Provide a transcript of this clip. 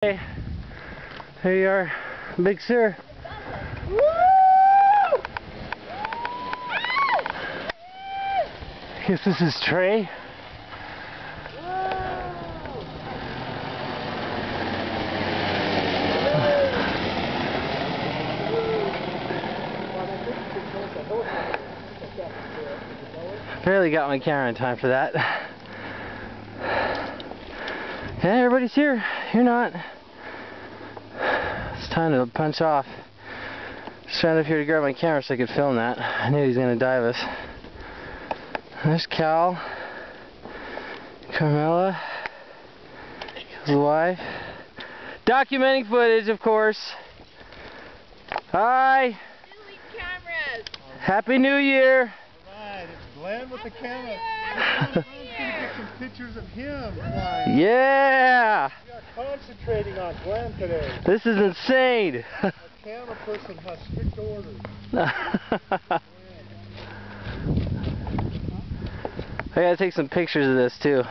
Hey, here you are, Big Sir. Woo! I guess this is Trey. Barely got my camera in time for that. Yeah, everybody's here. You're not. It's time to punch off. Just ran up here to grab my camera so I could film that. I knew he was going to dive us. There's Cal. Carmela. His wife. Documenting footage, of course. Hi. Cameras. Happy New Year. Alright, it's Glenn with the camera. Glenn's gonna get some pictures of him flying. Yeah. We are concentrating on Glenn today. This is insane. Our camera person has strict orders. I gotta take some pictures of this too.